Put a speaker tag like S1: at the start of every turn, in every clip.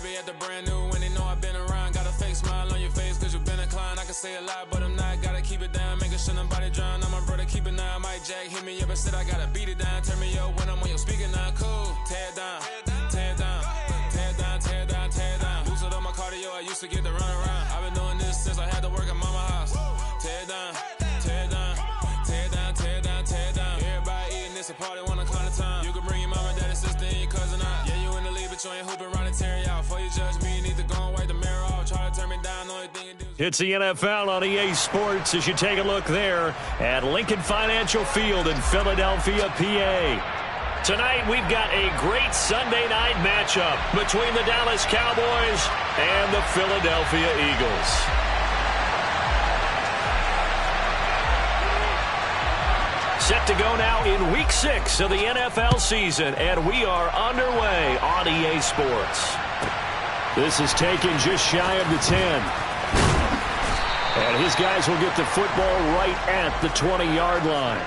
S1: baby at the brand new when they know I've been around. Got a fake smile on your face cause you've been inclined. I can say a lot, but I'm not. Gotta keep it down, making sure nobody drown. I'm my brother, keep it down. Mike Jack hit me up and said I gotta beat it down. Turn me up when I'm on your speaker now. Cool, tear it down, tear it down, tear it down, tear it down, tear it down. Lose it on my cardio, I used to get to run around. I've been doing this since I had to work at mama house. Tear it down, tear it down, tear it down, tear it down, tear it down. Everybody eating this a party, one o'clock of time. You can bring your mama, daddy, sister, and your cousin out. Yeah, you in the league, but you ain't hooping around and tear out. Before you judge me, you need to go and wipe the mirror off. Try to turn me down, the only thing you do.
S2: It's the NFL on EA Sports as you take a look there at Lincoln Financial Field in Philadelphia, PA. Tonight we've got a great Sunday night matchup between the Dallas Cowboys and the Philadelphia Eagles. Set to go now in Week 6 of the NFL season, and we are underway on EA Sports. This is taken just shy of the 10. And his guys will get the football right at the 20-yard line.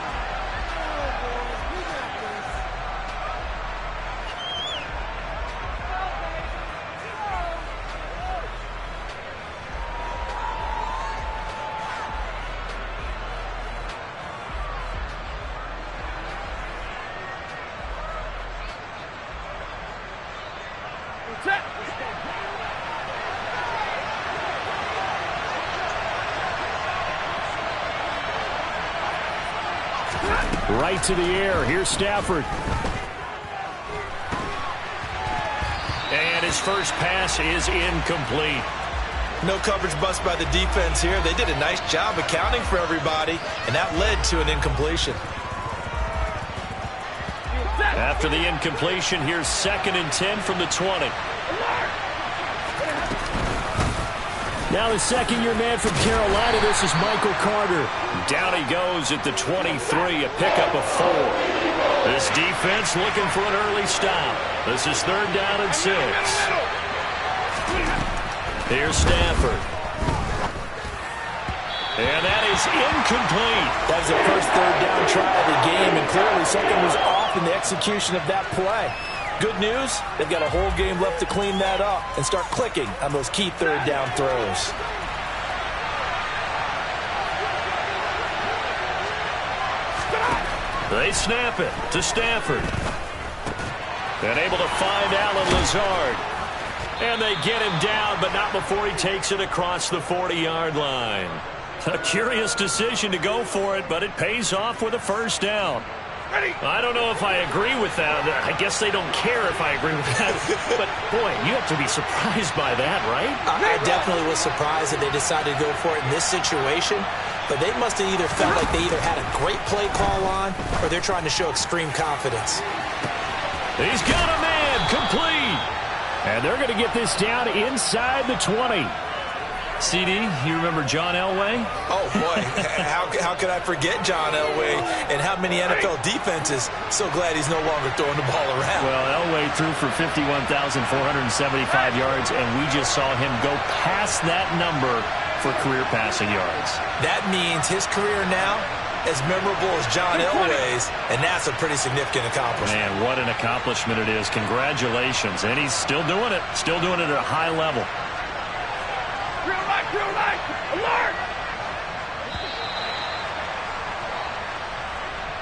S2: Right to the air. Here's Stafford. And his first pass is incomplete.
S3: No coverage bust by the defense here. They did a nice job accounting for everybody, and that led to an incompletion.
S2: After the incompletion, here's 2nd and 10 from the 20. Now the second-year man from Carolina, this is Michael Carter. Down he goes at the 23, a pickup of 4. This defense looking for an early stop. This is 3rd down and 6. Here's Stafford. And that is incomplete.
S4: That was the first 3rd down try of the game, and clearly something was off in the execution of that play. Good news, they've got a whole game left to clean that up and start clicking on those key 3rd down throws.
S2: They snap it to Stafford. And able to find Alan Lazard. And they get him down, but not before he takes it across the 40-yard line. A curious decision to go for it, but it pays off with a first down. I don't know if I agree with that. I guess they don't care if I agree with that. But, boy, you have to be surprised by that, right?
S4: I definitely was surprised that they decided to go for it in this situation. But they must have either felt like they either had a great play call on or they're trying to show extreme confidence.
S2: He's got a man complete. And they're going to get this down inside the 20. CD, you remember John Elway?
S3: Oh, boy. How could I forget John Elway and how many NFL defenses? So glad he's no longer throwing the ball around.
S2: Well, Elway threw for 51,475 yards, and we just saw him go past that number for career passing yards.
S3: That means his career now as memorable as John Elway's, and that's a pretty significant accomplishment.
S2: Man, what an accomplishment it is. Congratulations. And he's still doing it. Still doing it at a high level.
S1: Alert!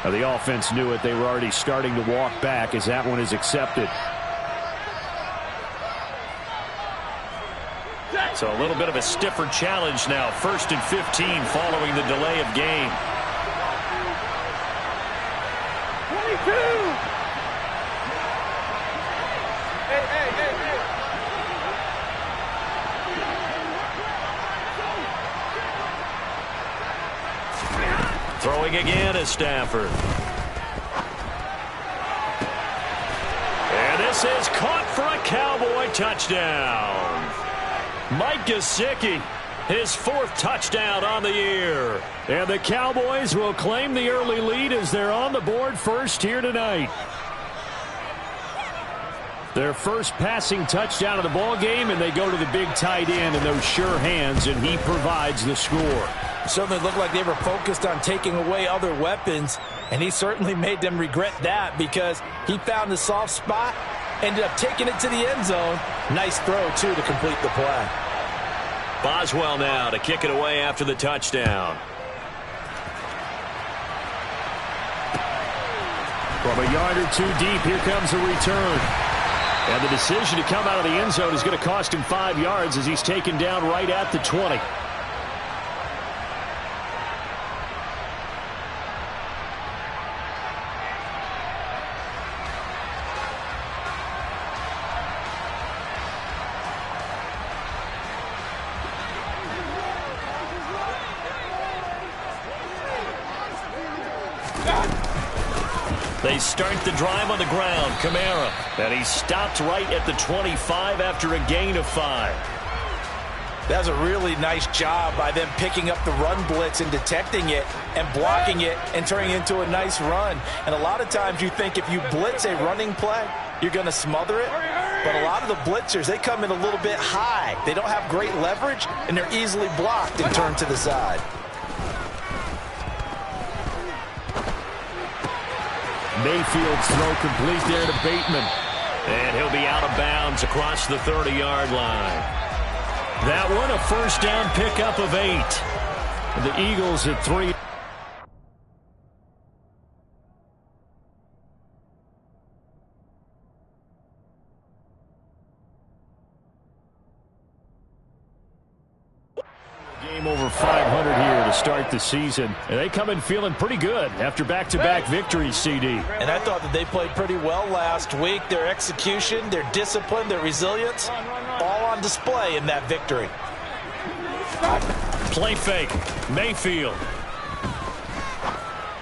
S2: Now, the offense knew it. They were already starting to walk back as that one is accepted. So a little bit of a stiffer challenge now. 1st and 15 following the delay of game.
S1: 22!
S2: Throwing again is Stafford. And this is caught for a Cowboy touchdown. Mike Gesicki, his 4th touchdown on the year. And the Cowboys will claim the early lead as they're on the board first here tonight. Their first passing touchdown of the ball game, and they go to the big tight end in those sure hands, and he provides the score.
S4: Certainly looked like they were focused on taking away other weapons, and he certainly made them regret that because he found the soft spot Ended up taking it to the end zone. Nice throw, too, to complete the play.
S2: Boswell now to kick it away after the touchdown. From a yard or two deep, here comes a return. And the decision to come out of the end zone is going to cost him 5 yards as he's taken down right at the 20. They start the drive on the ground. Kamara. And he stopped right at the 25 after a gain of 5.
S4: That was a really nice job by them picking up the run blitz and detecting it and blocking it and turning it into a nice run. And a lot of times you think if you blitz a running play, you're going to smother it. But a lot of the blitzers, they come in a little bit high. They don't have great leverage, and they're easily blocked and turned to the side.
S2: Mayfield's throw complete there to Bateman. And he'll be out of bounds across the 30-yard line. That one, a first down pickup of 8. The Eagles at 3. Game over 500 here to start the season. And they come in feeling pretty good after back-to-back victories, CD.
S4: And I thought that they played pretty well last week. Their execution, their discipline, their resilience, all on display in that victory.
S2: Play fake. Mayfield.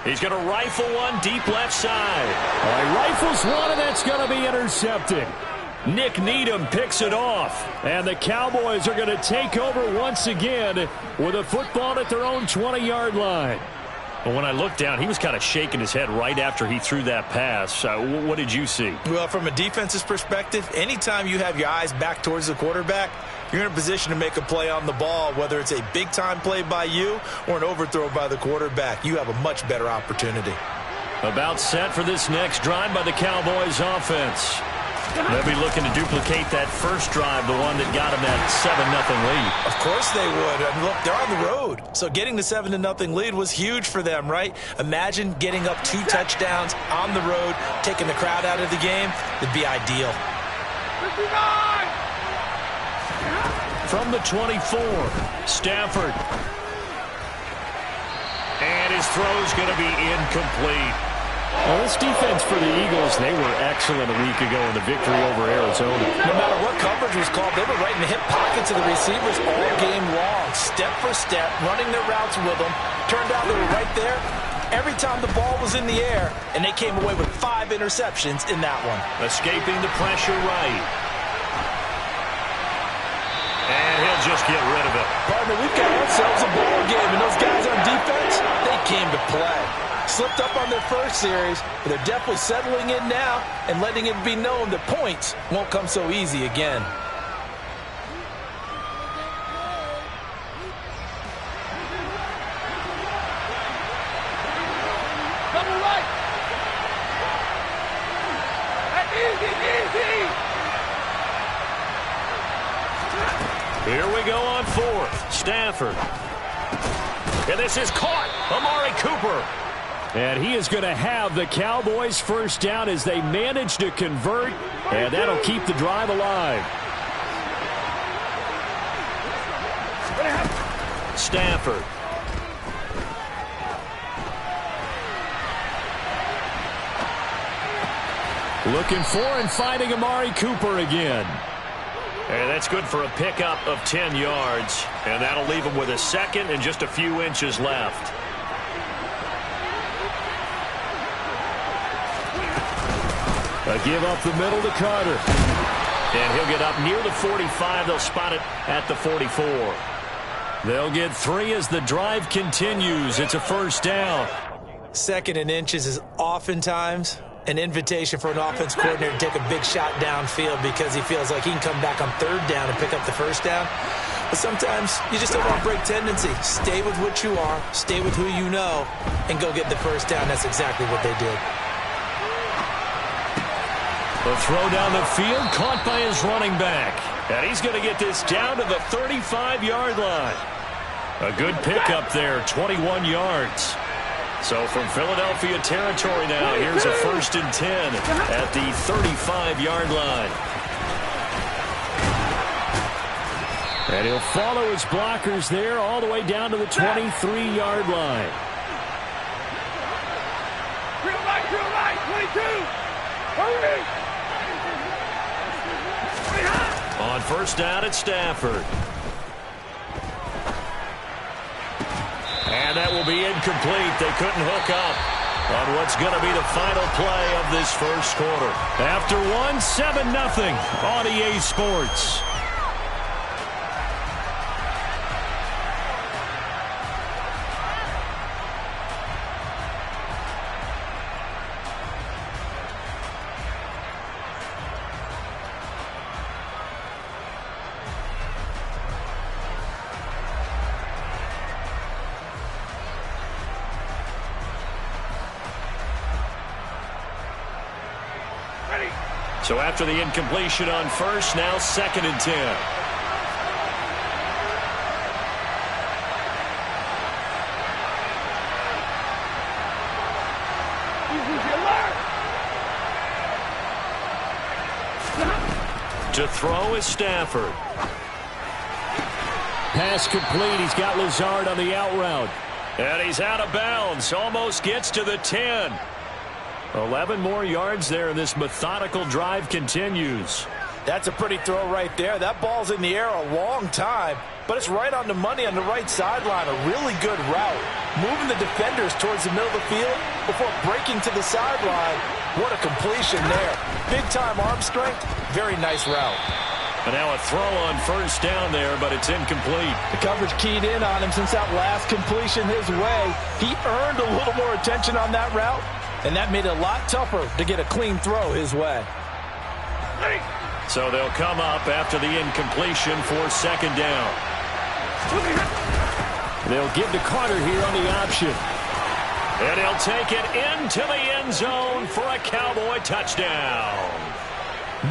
S2: He's going to rifle one deep left side. He rifles one, and that's going to be intercepted. Nick Needham picks it off, and the Cowboys are going to take over once again with a football at their own 20-yard line. Well, when I looked down, he was kind of shaking his head right after he threw that pass. What did you see?
S3: Well, from a defense's perspective, anytime you have your eyes back towards the quarterback, you're in a position to make a play on the ball, whether it's a big-time play by you or an overthrow by the quarterback. You have a much better opportunity.
S2: About set for this next drive by the Cowboys offense. They'll be looking to duplicate that first drive, the one that got them that 7-0 lead.
S3: Of course they would. I mean, look, they're on the road. So getting the 7-0 lead was huge for them, right? Imagine getting up 2 touchdowns on the road, taking the crowd out of the game. It'd be ideal.
S2: From the 24, Stafford. And his throw's going to be incomplete. Well, this defense for the Eagles, they were excellent a week ago in the victory over Arizona.
S4: No matter what coverage was called, they were right in the hip pockets of the receivers all game long, step for step, running their routes with them. Turned out they were right there every time the ball was in the air, and they came away with 5 interceptions in that one.
S2: Escaping the pressure right. And he'll just get rid of it.
S4: Partner, we've got ourselves a ball game, and those guys on defense, they came to play. Slipped up on their first series, but they're definitely settling in now and letting it be known that points won't come so easy again.
S5: Double right. Easy.
S2: Here we go on 4th. Stafford. And this is caught. Amari Cooper. And he is going to have the Cowboys first down as they manage to convert, and that'll keep the drive alive. Stafford. Looking for and finding Amari Cooper again. And that's good for a pickup of 10 yards, and that'll leave him with a second and just a few inches left. A give up the middle to Carter. And he'll get up near the 45. They'll spot it at the 44. They'll get 3 as the drive continues. It's a first down.
S3: 2nd and inches is oftentimes an invitation for an offense coordinator to take a big shot downfield because he feels like he can come back on 3rd down and pick up the first down. But sometimes you just don't want to break tendency. Stay with what you are, stay with who you know, and go get the first down. That's exactly what they did.
S2: The throw down the field, caught by his running back. And he's going to get this down to the 35-yard line. A good pickup there, 21 yards. So from Philadelphia territory now, here's a 1st and 10 at the 35-yard line. And he'll follow his blockers there all the way down to the 23-yard line.
S5: Drill right, 22. Hurry!
S2: On 1st down at Stafford. And that will be incomplete. They couldn't hook up on what's going to be the final play of this first quarter. After one, 7-0 on EA Sports. So after the incompletion on 1st, now 2nd and 10. To throw is Stafford. Pass complete. He's got Lazard on the out route. And he's out of bounds. Almost gets to the 10. 11 more yards there, and this methodical drive continues.
S4: That's a pretty throw right there. That ball's in the air a long time, but it's right on the money on the right sideline. A really good route. Moving the defenders towards the middle of the field before breaking to the sideline. What a completion there. Big-time arm strength. Very nice route.
S2: And now a throw on 1st down there, but it's incomplete.
S4: The coverage keyed in on him since that last completion his way. He earned a little more attention on that route, and that made it a lot tougher to get a clean throw his way.
S2: So they'll come up after the incompletion for 2nd down. They'll give to Carter here on the option. And he'll take it into the end zone for a Cowboy touchdown.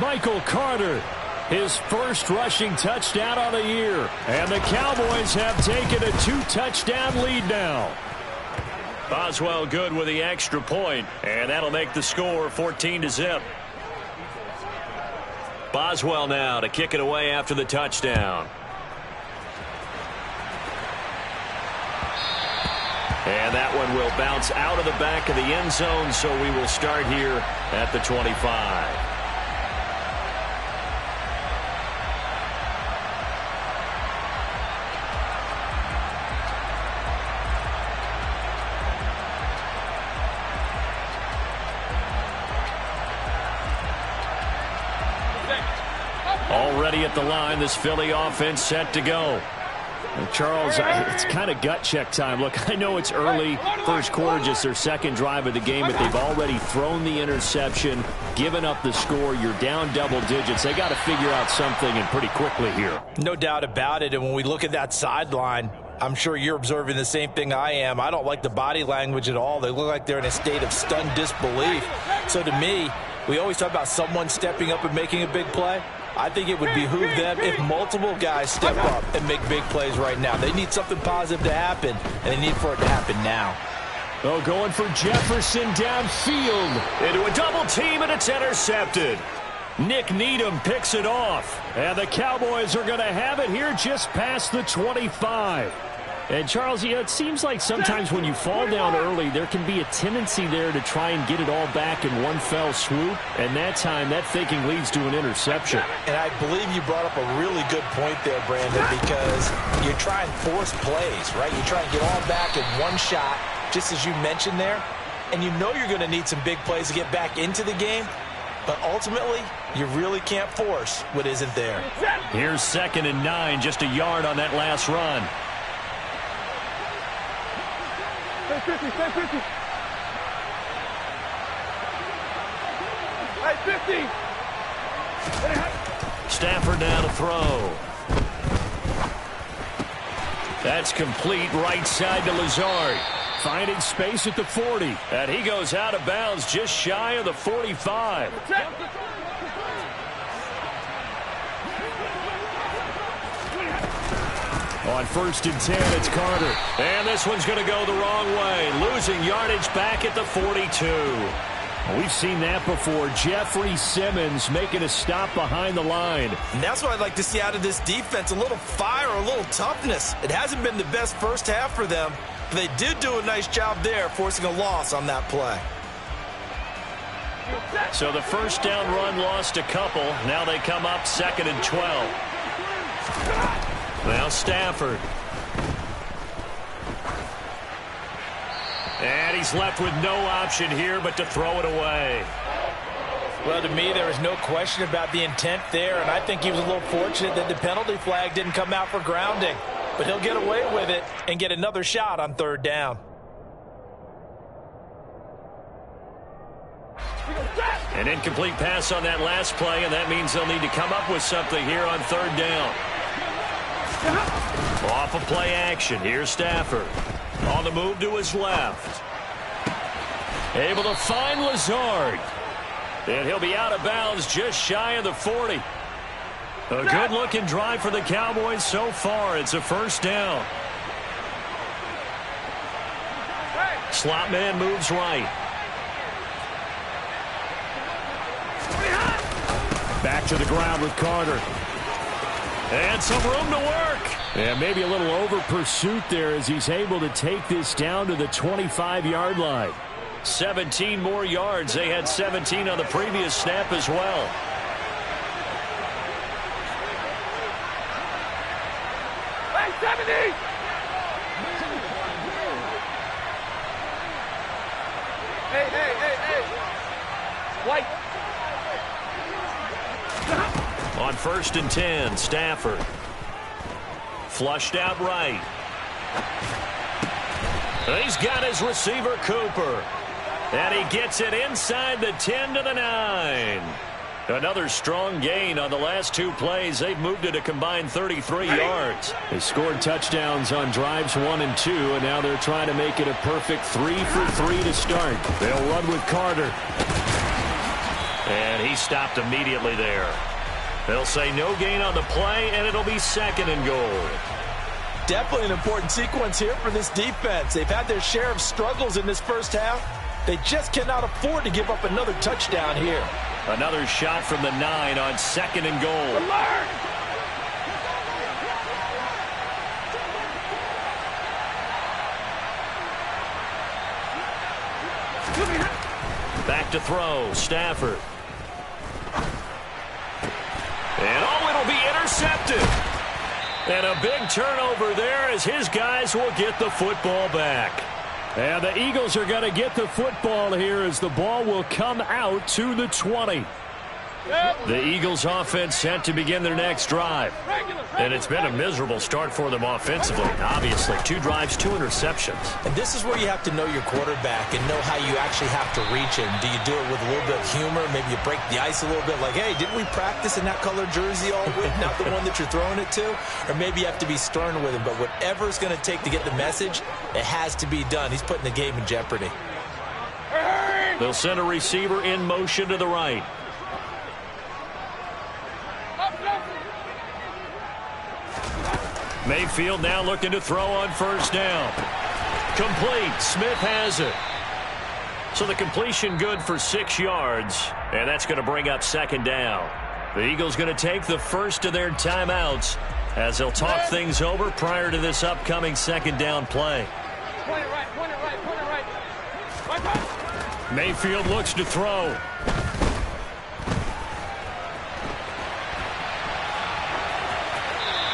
S2: Michael Carter, his first rushing touchdown on the year. And the Cowboys have taken a 2-touchdown lead now. Boswell good with the extra point, and that'll make the score 14-0. Boswell now to kick it away after the touchdown. And that one will bounce out of the back of the end zone, so we will start here at the 25. Already at the line, this Philly offense set to go. And Charles, it's kind of gut check time. Look, I know it's early, first quarter, just their second drive of the game, but they've already thrown the interception, given up the score. You're down double digits. They got to figure out something, and pretty quickly here.
S4: No doubt about it, and when we look at that sideline, I'm sure you're observing the same thing I am. I don't like the body language at all. They look like they're in a state of stunned disbelief. So to me, we always talk about someone stepping up and making a big play. I think it would behoove them if multiple guys step up and make big plays right now. They need something positive to happen, and they need for it to happen now.
S2: Oh, going for Jefferson downfield into a double team, and it's intercepted. Nick Needham picks it off, and the Cowboys are going to have it here just past the 25. And, Charles, you know, it seems like sometimes when you fall down early, there can be a tendency there to try and get it all back in one fell swoop. And that time, that thinking leads to an interception.
S4: And I believe you brought up a really good point there, Brandon, because you try and force plays, right? You try and get all back in one shot, just as you mentioned there. And you know you're going to need some big plays to get back into the game. But ultimately, you really can't force what isn't there.
S2: Here's 2nd and 9, just a yard on that last run.
S5: 50, 50. Hey, 50.
S2: Stafford now to throw. That's complete, right side to Lazard. Finding space at the 40. And he goes out of bounds just shy of the 45. On 1st and 10, it's Carter. And this one's going to go the wrong way. Losing yardage back at the 42. We've seen that before. Jeffrey Simmons making a stop behind the line.
S3: And that's what I'd like to see out of this defense. A little fire, a little toughness. It hasn't been the best first half for them, but they did do a nice job there, forcing a loss on that play.
S2: So the first down run lost a couple. Now they come up 2nd and 12. Now Stafford. And he's left with no option here but to throw it away.
S4: Well, to me, there was no question about the intent there, and I think he was a little fortunate that the penalty flag didn't come out for grounding. But he'll get away with it and get another shot on 3rd down.
S2: An incomplete pass on that last play, and that means they'll need to come up with something here on 3rd down. Off of play action. Here's Stafford. On the move to his left. Able to find Lazard. And he'll be out of bounds just shy of the 40. A good-looking drive for the Cowboys so far. It's a 1st down. Slot man moves right. Back to the ground with Carter. And some room to work. And maybe a little over pursuit there as he's able to take this down to the 25-yard line. 17 more yards. They had 17 on the previous snap as well.
S5: Hey, 70! Hey. White.
S2: On 1st and 10, Stafford. Flushed out right. He's got his receiver, Cooper. And he gets it inside the 10 to the 9. Another strong gain on the last 2 plays. They've moved it a combined 33 yards. They scored touchdowns on drives 1 and 2, and now they're trying to make it a perfect 3 for 3 to start. They'll run with Carter. And he stopped immediately there. They'll say no gain on the play, and it'll be 2nd and goal.
S4: Definitely an important sequence here for this defense. They've had their share of struggles in this first half. They just cannot afford to give up another touchdown here.
S2: Another shot from the 9 on 2nd and goal. Back to throw, Stafford. And it'll be intercepted. And a big turnover there as his guys will get the football back. And the Eagles are going to get the football here as the ball will come out to the 20. The Eagles offense set to begin their next drive. And it's been a miserable start for them offensively. Obviously, 2 drives, 2 interceptions.
S3: And this is where you have to know your quarterback and know how you actually have to reach him. Do you do it with a little bit of humor? Maybe you break the ice a little bit like, hey, didn't we practice in that color jersey all week? Not the one that you're throwing it to? Or maybe you have to be stern with him. But whatever it's going to take to get the message, it has to be done. He's putting the game in jeopardy.
S2: They'll send a receiver in motion to the right. Mayfield now looking to throw on 1st down. Complete. Smith has it. So the completion good for 6 yards. And that's going to bring up 2nd down. The Eagles going to take the first of their timeouts as they'll talk things over prior to this upcoming 2nd down play.
S5: Point it right.
S2: Mayfield looks to throw.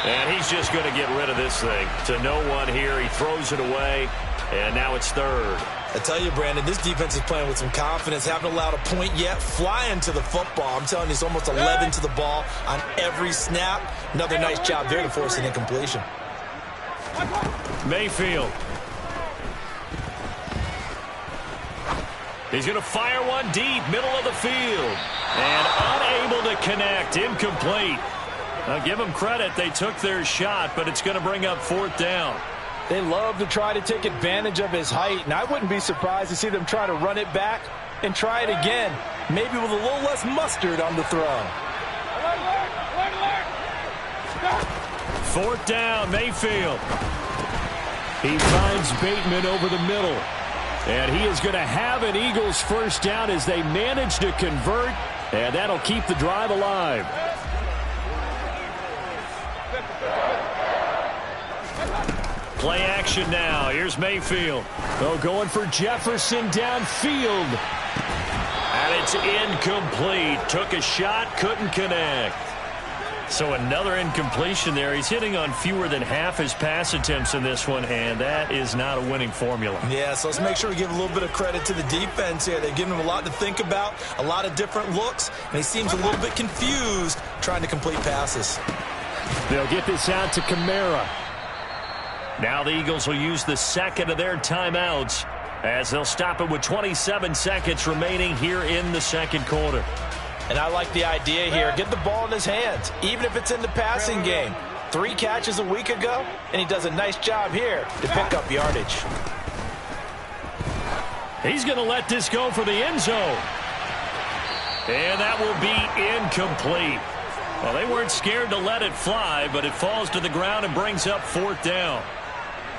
S2: And he's just going to get rid of this thing. To no one here. He throws it away. And now it's 3rd.
S3: I tell you, Brandon, this defense is playing with some confidence. Haven't allowed a point yet. Flying to the football. I'm telling you, it's almost 11 to the ball on every snap. Another nice job there to force an incompletion.
S2: Mayfield. He's going to fire one deep, middle of the field. And unable to connect. Incomplete. I'll give them credit. They took their shot, but it's going to bring up 4th down.
S4: They love to try to take advantage of his height, and I wouldn't be surprised to see them try to run it back and try it again, maybe with a little less mustard on the throw.
S2: 4th down, Mayfield. He finds Bateman over the middle. And he is going to have an Eagles first down as they manage to convert. And that'll keep the drive alive. Play action now. Here's Mayfield. Oh, going for Jefferson downfield. And it's incomplete. Took a shot, couldn't connect. So another incompletion there. He's hitting on fewer than half his pass attempts in this one, and that is not a winning formula.
S3: Yeah, so let's make sure we give a little bit of credit to the defense here. They've given him a lot to think about, a lot of different looks, and he seems a little bit confused trying to complete passes.
S2: They'll get this out to Kamara. Now the Eagles will use the second of their timeouts as they'll stop it with 27 seconds remaining here in the second quarter.
S3: And I like the idea here. Get the ball in his hands, even if it's in the passing game. 3 catches a week ago, and he does a nice job here to pick up yardage.
S2: He's going to let this go for the end zone. And that will be incomplete. Well, they weren't scared to let it fly, but it falls to the ground and brings up 4th down.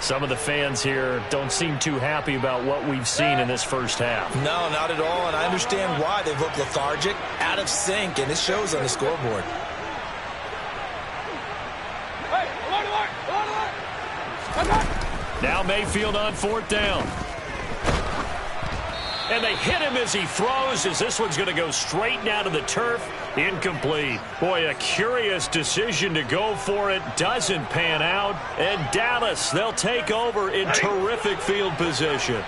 S2: Some of the fans here don't seem too happy about what we've seen in this first half.
S3: No, not at all, and I understand why. They've looked lethargic, out of sync, and it shows on the scoreboard.
S2: Now Mayfield on 4th down. And they hit him as he throws, as this one's going to go straight down to the turf. Incomplete. Boy, a curious decision to go for it. Doesn't pan out. And Dallas, they'll take over in terrific field position.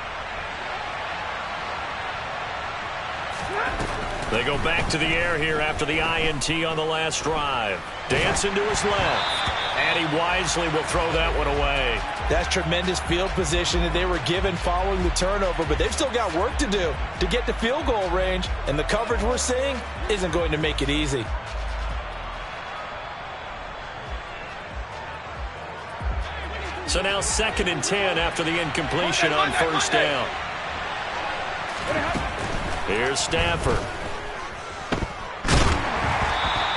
S2: They go back to the air here after the INT on the last drive. Dancing to his left. And he wisely will throw that one away.
S3: That's tremendous field position that they were given following the turnover, but they've still got work to do to get to field goal range, and the coverage we're seeing isn't going to make it easy.
S2: So now 2nd and 10 after the incompletion on 1st down. Here's Stafford.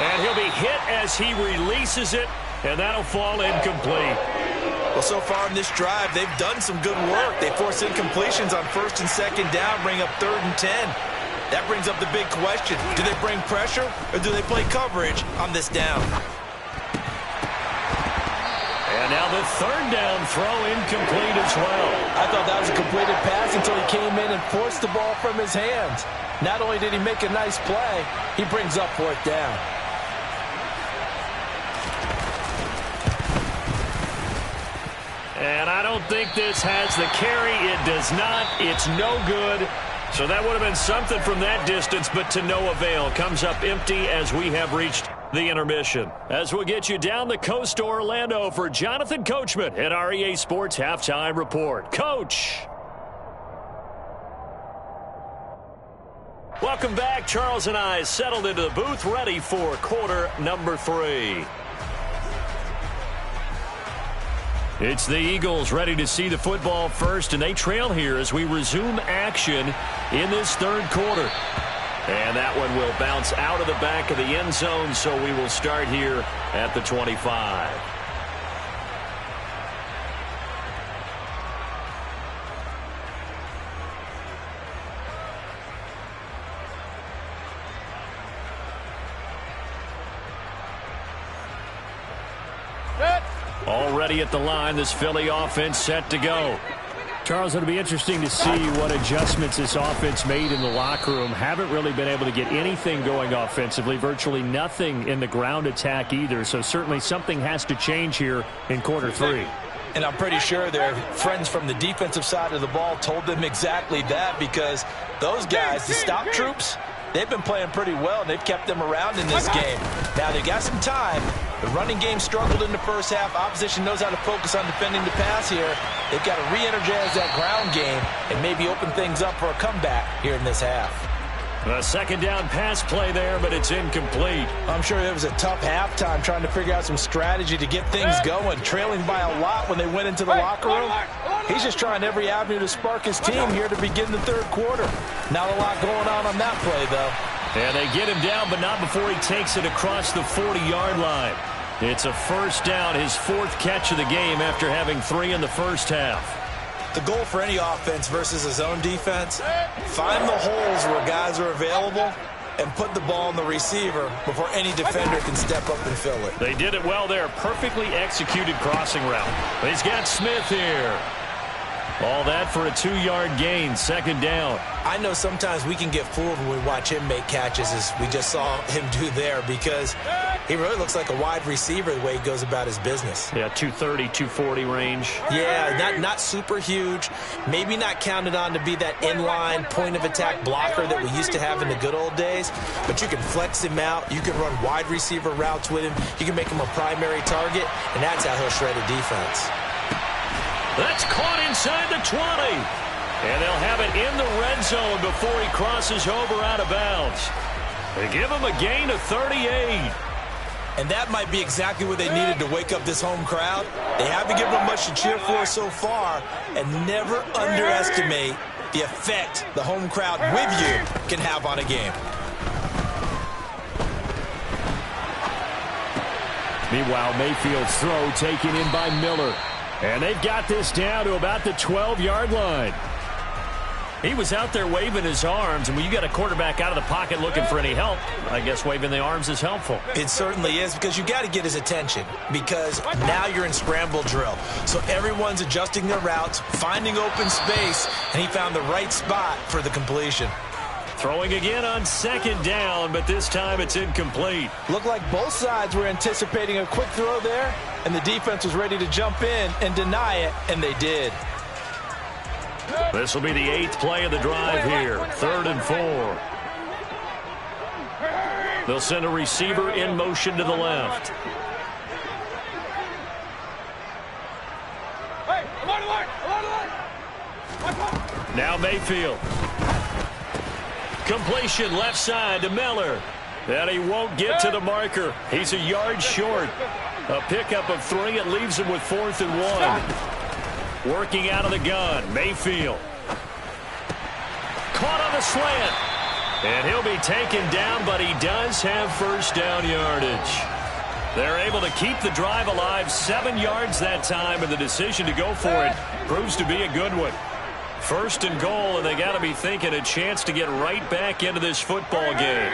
S2: And he'll be hit as he releases it, and that'll fall incomplete.
S3: Well, so far in this drive, they've done some good work. They force incompletions on 1st and 2nd down, bring up 3rd and 10. That brings up the big question. Do they bring pressure, or do they play coverage on this down?
S2: And now the 3rd down throw incomplete as well.
S3: I thought that was a completed pass until he came in and forced the ball from his hands. Not only did he make a nice play, he brings up 4th down.
S2: And I don't think this has the carry. It does not. It's no good. So that would have been something from that distance, but to no avail. Comes up empty as we have reached the intermission. As we'll get you down the coast to Orlando for Jonathan Coachman at our EA Sports Halftime Report. Coach. Welcome back. Charles and I settled into the booth, ready for quarter number 3. It's the Eagles ready to see the football first, and they trail here as we resume action in this 3rd quarter. And that one will bounce out of the back of the end zone, so we will start here at the 25. Already at the line, this Philly offense set to go.
S6: Charles, it'll be interesting to see what adjustments this offense made in the locker room. Haven't really been able to get anything going offensively, virtually nothing in the ground attack either. So certainly something has to change here in quarter 3.
S3: And I'm pretty sure their friends from the defensive side of the ball told them exactly that, because those guys, the stop troops, they've been playing pretty well, and they've kept them around in this game. Now, they've got some time. The running game struggled in the first half. Opposition knows how to focus on defending the pass here. They've got to re-energize that ground game and maybe open things up for a comeback here in this half.
S2: A 2nd down pass play there, but it's incomplete.
S3: I'm sure it was a tough halftime trying to figure out some strategy to get things going. Trailing by a lot when they went into the locker room. He's just trying every avenue to spark his team here to begin the 3rd quarter. Not a lot going on that play, though.
S2: And they get him down, but not before he takes it across the 40-yard line. It's a first down, his 4th catch of the game after having 3 in the first half.
S3: The goal for any offense versus a zone defense, find the holes where guys are available and put the ball on the receiver before any defender can step up and fill it.
S2: They did it well there. Perfectly executed crossing route. He's got Smith here. All that for a 2-yard gain, 2nd down.
S3: I know sometimes we can get fooled when we watch him make catches, as we just saw him do there, because he really looks like a wide receiver the way he goes about his business.
S2: Yeah, 230, 240 range.
S3: Yeah, not super huge. Maybe not counted on to be that inline point-of-attack blocker that we used to have in the good old days, but you can flex him out. You can run wide receiver routes with him. You can make him a primary target, and that's how he'll shred a defense.
S2: That's caught inside the 20. And they'll have it in the red zone before he crosses over out of bounds. They give him a gain of 38.
S3: And that might be exactly what they needed to wake up this home crowd. They haven't given them much to cheer for so far, and never underestimate the effect the home crowd with you can have on a game.
S6: Meanwhile, Mayfield's throw taken in by Miller. And they've got this down to about the 12-yard line.
S2: He was out there waving his arms, and when you got a quarterback out of the pocket looking for any help, I guess waving the arms is helpful.
S3: It certainly is, because you got to get his attention, because now you're in scramble drill. So everyone's adjusting their routes, finding open space, and he found the right spot for the completion.
S2: Throwing again on 2nd down, but this time it's incomplete.
S4: Looked like both sides were anticipating a quick throw there, and the defense was ready to jump in and deny it, and they did.
S2: This will be the 8th play of the drive here. 3rd and 4. They'll send a receiver in motion to the left.
S5: Hey, I'm on the line.
S2: Now Mayfield. Completion left side to Miller. And he won't get to the marker. He's a yard short. A pickup of 3. It leaves him with 4th and 1. Working out of the gun. Mayfield. Caught on the slant. And he'll be taken down, but he does have first down yardage. They're able to keep the drive alive. 7 yards that time, and the decision to go for it proves to be a good one. 1st and goal, and they got to be thinking a chance to get right back into this football game.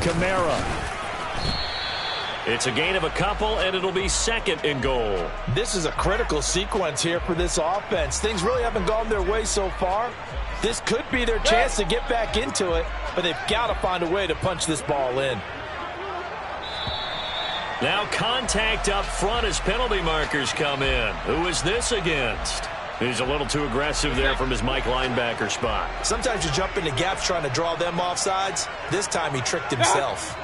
S6: Kamara.
S2: It's a gain of a couple, and it'll be 2nd and goal.
S4: This is a critical sequence here for this offense. Things really haven't gone their way so far. This could be their chance to get back into it, but they've got to find a way to punch this ball in.
S2: Now contact up front as penalty markers come in. Who is this against? He's a little too aggressive there from his Mike linebacker spot.
S3: Sometimes you jump into gaps trying to draw them off sides. This time he tricked himself.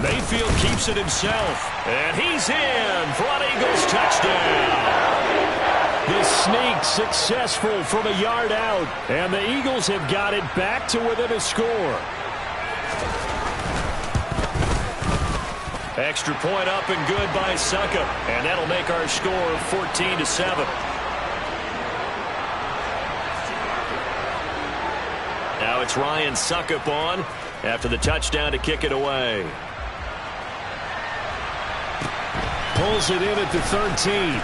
S2: Mayfield keeps it himself. And he's in for an Eagles touchdown.
S6: This sneak successful from a yard out. And the Eagles have got it back to within a score.
S2: Extra point up and good by Suckup. And that'll make our score 14-7. Now it's Ryan Suckup on after the touchdown to kick it away.
S6: Pulls it in at the 13.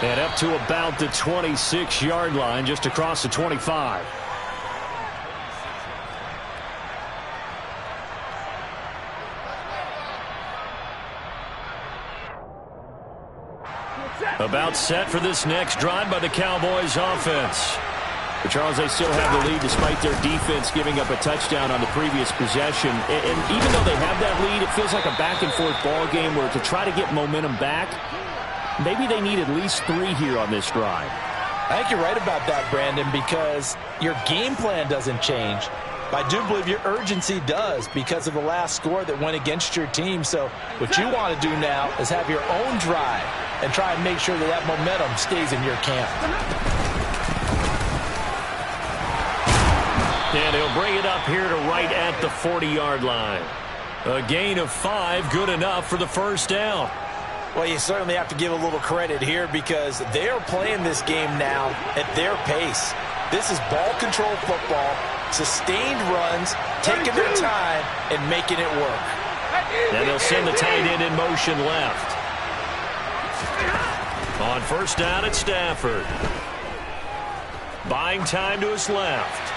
S6: And up to about the 26-yard line, just across the 25.
S2: About set for this next drive by the Cowboys offense.
S6: But Charles, they still have the lead despite their defense giving up a touchdown on the previous possession. And even though they have that lead, it feels like a back-and-forth ball game where to try to get momentum back, maybe they need at least 3 here on this drive.
S4: I think you're right about that, Brandon, because your game plan doesn't change. I do believe your urgency does because of the last score that went against your team. So what you want to do now is have your own drive and try and make sure that that momentum stays in your camp.
S2: And he'll bring it up here to right at the 40-yard line. A gain of 5, good enough for the first down.
S3: Well, you certainly have to give a little credit here because they're playing this game now at their pace. This is ball control football. Sustained runs, taking their time, and making it work.
S2: And they'll send the tight end in motion left. On first down at Stafford. Buying time to his left.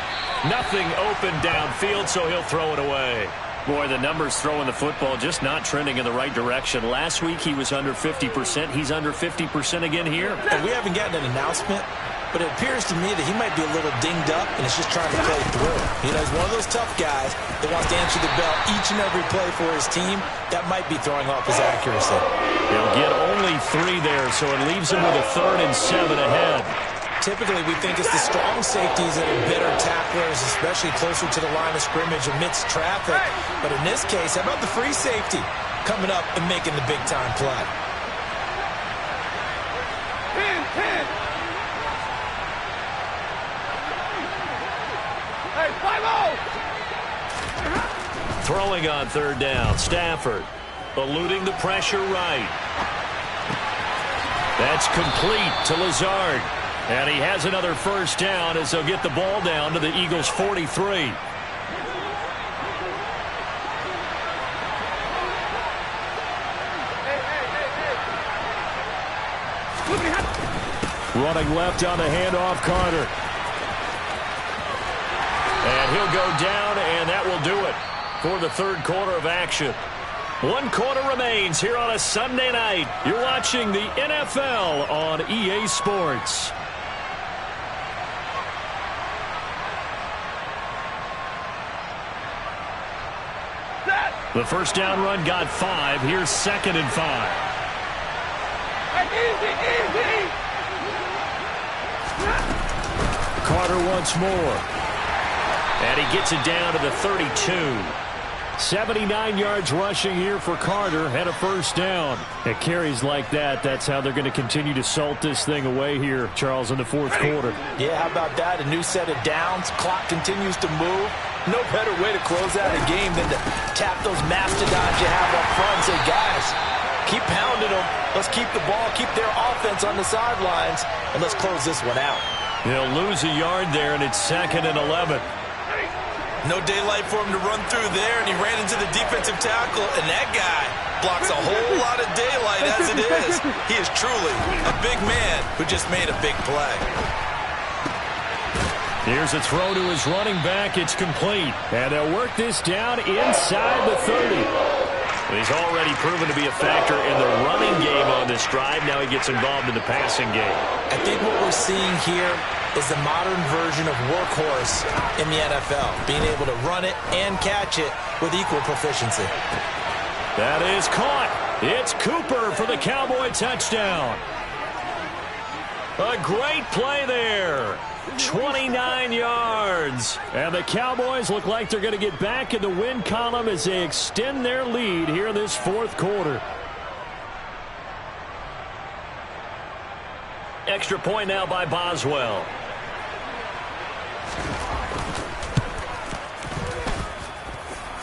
S2: Nothing open downfield, so he'll throw it away.
S6: Boy, the numbers throwing the football just not trending in the right direction. Last week he was under 50%. He's under 50% again here.
S3: And we haven't gotten an announcement, but it appears to me that he might be a little dinged up and is just trying to play through. You know, he's one of those tough guys that wants to answer the bell each and every play for his team. That might be throwing off his accuracy.
S2: He'll get only 3 there, so it leaves him with a 3rd and 7 ahead.
S3: Typically, we think it's the strong safeties that are better tacklers, especially closer to the line of scrimmage amidst traffic. But in this case, how about the free safety coming up and making the big-time play?
S5: 10. Hey, 5-0.
S2: Throwing on 3rd down, Stafford. Eluding the pressure right. That's complete to Lazard. And he has another first down as they'll get the ball down to the Eagles' 43.
S6: Running left on the handoff, Carter.
S2: And he'll go down, and that will do it for the 3rd quarter of action. 1 quarter remains here on a Sunday night. You're watching the NFL on EA Sports. The first down run got 5. Here's 2nd and 5.
S5: Easy.
S6: Carter once more.
S2: And he gets it down to the 32.
S6: 79 yards rushing here for Carter and a first down. At carries like that, that's how they're going to continue to salt this thing away here, Charles, in the 4th quarter.
S3: Yeah, how about that? A new set of downs. Clock continues to move. No better way to close out a game than to tap those mastodons you have up front and say, guys, keep pounding them. Let's keep the ball, keep their offense on the sidelines, and let's close this one out.
S2: They'll lose a yard there, and it's 2nd and 11.
S3: No daylight for him to run through there, and he ran into the defensive tackle, and that guy blocks a whole lot of daylight as it is. He is truly a big man who just made a big play.
S2: Here's a throw to his running back. It's complete.
S6: And they'll work this down inside the 30.
S2: He's already proven to be a factor in the running game on this drive. Now he gets involved in the passing game.
S3: I think what we're seeing here is the modern version of workhorse in the NFL, being able to run it and catch it with equal proficiency.
S2: That is caught. It's Cooper for the Cowboy touchdown. A great play there. 29 yards.
S6: And the Cowboys look like they're going to get back in the win column as they extend their lead here in this 4th quarter.
S2: Extra point now by Boswell.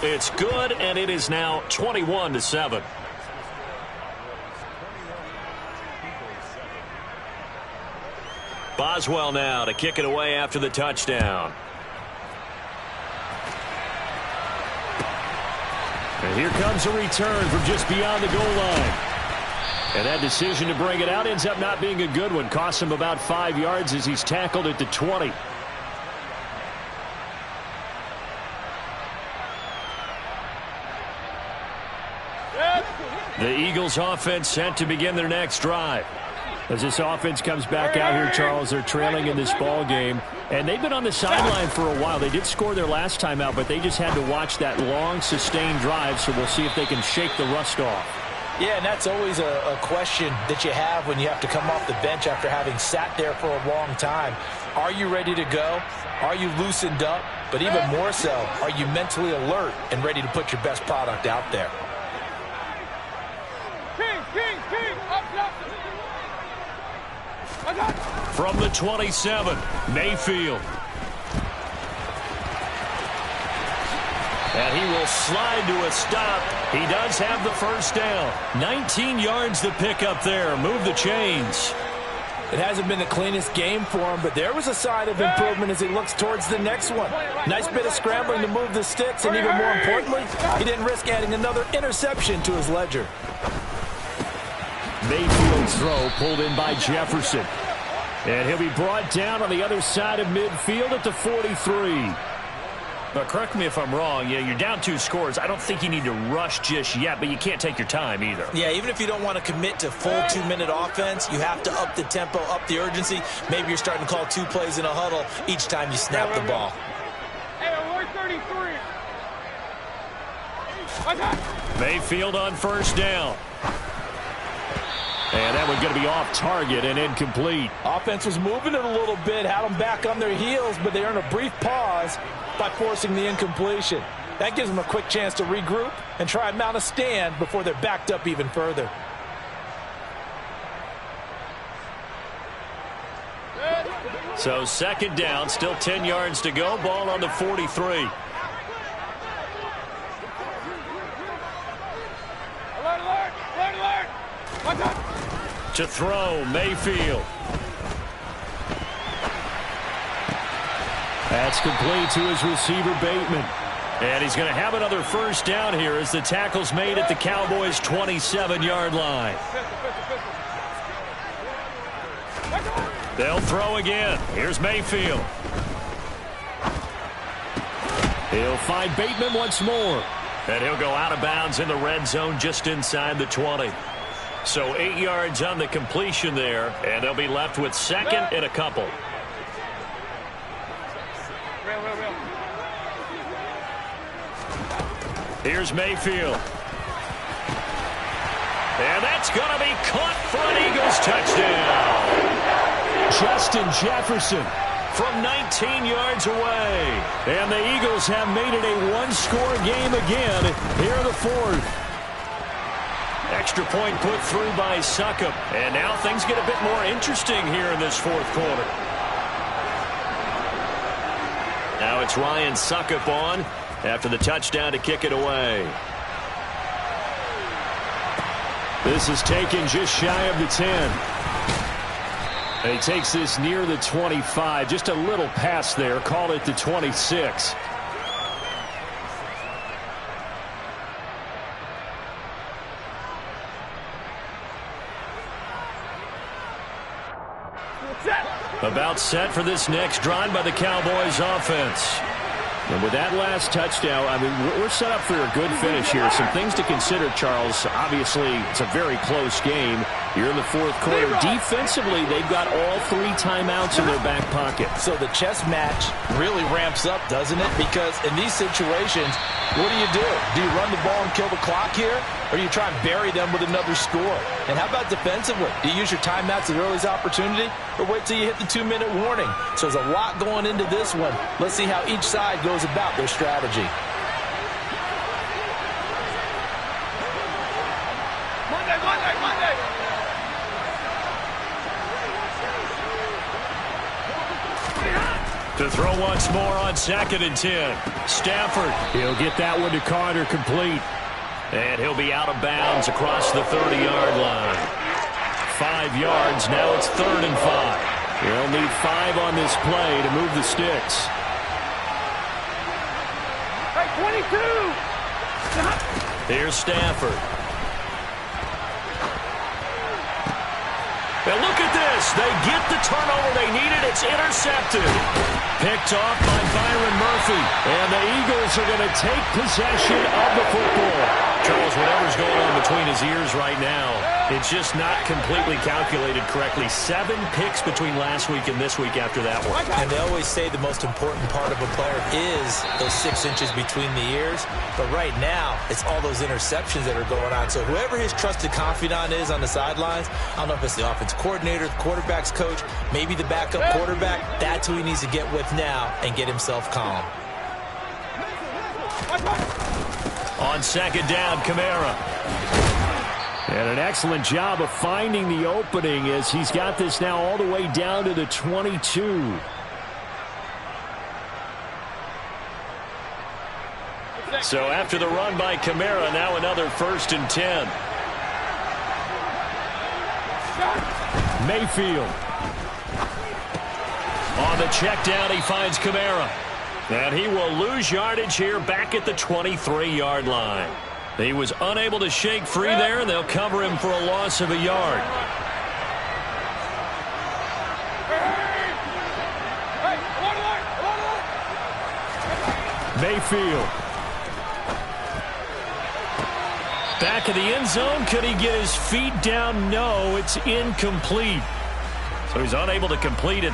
S2: It's good, and it is now 21-7. Boswell now to kick it away after the touchdown.
S6: And here comes a return from just beyond the goal line. And that decision to bring it out ends up not being a good one. Costs him about 5 yards as he's tackled at the 20. The Eagles offense set to begin their next drive. As this offense comes back out here, Charles, they're trailing in this ball game. And they've been on the sideline for a while. They did score their last time out, but they just had to watch that long, sustained drive. So we'll see if they can shake the rust off.
S3: Yeah, and that's always a question that you have when you have to come off the bench after having sat there for a long time. Are you ready to go? Are you loosened up? But even more so, are you mentally alert and ready to put your best product out there?
S2: From the 27, Mayfield. And he will slide to a stop. He does have the first down. 19 yards to pick up there. Move the chains.
S4: It hasn't been the cleanest game for him, but there was a sign of improvement as he looks towards the next one. Nice bit of scrambling to move the sticks, and even more importantly, he didn't risk adding another interception to his ledger.
S6: Mayfield's throw pulled in by Jefferson. And he'll be brought down on the other side of midfield at the 43.
S2: But correct me if I'm wrong, you're down 2 scores. I don't think you need to rush just yet, but you can't take your time either.
S3: Yeah, even if you don't want to commit to full 2-minute offense, you have to up the tempo, up the urgency. Maybe you're starting to call 2 plays in a huddle each time you snap the ball.
S5: Hey, alert 33.
S6: Mayfield on first down. And that one's going to be off target and incomplete.
S4: Offense was moving it a little bit, had them back on their heels, but they earned a brief pause by forcing the incompletion. That gives them a quick chance to regroup and try and mount a stand before they're backed up even further.
S2: So second down, still 10 yards to go. Ball on the 43.
S5: Alert, alert, alert, alert. Watch out.
S2: To throw, Mayfield.
S6: That's complete to his receiver, Bateman.
S2: And he's going to have another first down here as the tackle's made at the Cowboys' 27-yard line. They'll throw again. Here's Mayfield.
S6: He'll find Bateman once more.
S2: And he'll go out of bounds in the red zone just inside the 20. So 8 yards on the completion there, and they'll be left with second and a couple. Here's Mayfield. And that's going to be caught for an Eagles touchdown.
S6: Justin Jefferson
S2: from 19 yards away.
S6: And the Eagles have made it a one-score game again here in the fourth.
S2: Extra point put through by Succop. And now things get a bit more interesting here in this fourth quarter. Now it's Ryan Succop on after the touchdown to kick it away.
S6: This is taken just shy of the 10. And he takes this near the 25. Just a little pass there. Call it the 26.
S2: About set for this next drive by the Cowboys offense.
S6: And with that last touchdown, I mean, we're set up for a good finish here. Some things to consider, Charles. Obviously, it's a very close game. You're in the fourth quarter. Defensively, they've got all 3 timeouts in their back pocket.
S4: So the chess match really ramps up, doesn't it? Because in these situations, what do? Do you run the ball and kill the clock here? Or do you try and bury them with another score? And how about defensively? Do you use your timeouts at the earliest opportunity? Or wait till you hit the 2-minute warning? So there's a lot going into this one. Let's see how each side goes about their strategy.
S5: Monday.
S2: To throw once more on 2nd and 10. Stafford.
S6: He'll get that one to Carter complete.
S2: And he'll be out of bounds across the 30-yard line. 5 yards. Now it's 3rd and 5.
S6: He'll need 5 on this play to move the sticks.
S5: Hey, 22.
S2: Here's Stafford. And look at this. They get the turnover they needed. It's intercepted. Picked off by Byron Murphy.
S6: And the Eagles are going to take possession of the football.
S2: Charles, whatever's going on between his ears right now, it's just not completely calculated correctly. 7 picks between last week and this week after that one.
S3: And they always say the most important part of a player is those 6 inches between the ears. But right now, it's all those interceptions that are going on. So whoever his trusted confidant is on the sidelines, I don't know if it's the offense coordinator, the quarterback's coach, maybe the backup quarterback, that's who he needs to get with now and get himself calm.
S2: On 2nd down, Kamara.
S6: And an excellent job of finding the opening as he's got this now all the way down to the 22.
S2: So after the run by Kamara, now another 1st and 10.
S6: Mayfield.
S2: On the check down, he finds Kamara. And he will lose yardage here back at the 23-yard line. He was unable to shake free there, and they'll cover him for a loss of a yard. Mayfield. Back of the end zone. Could he get his feet down? No, it's incomplete. So he's unable to complete it.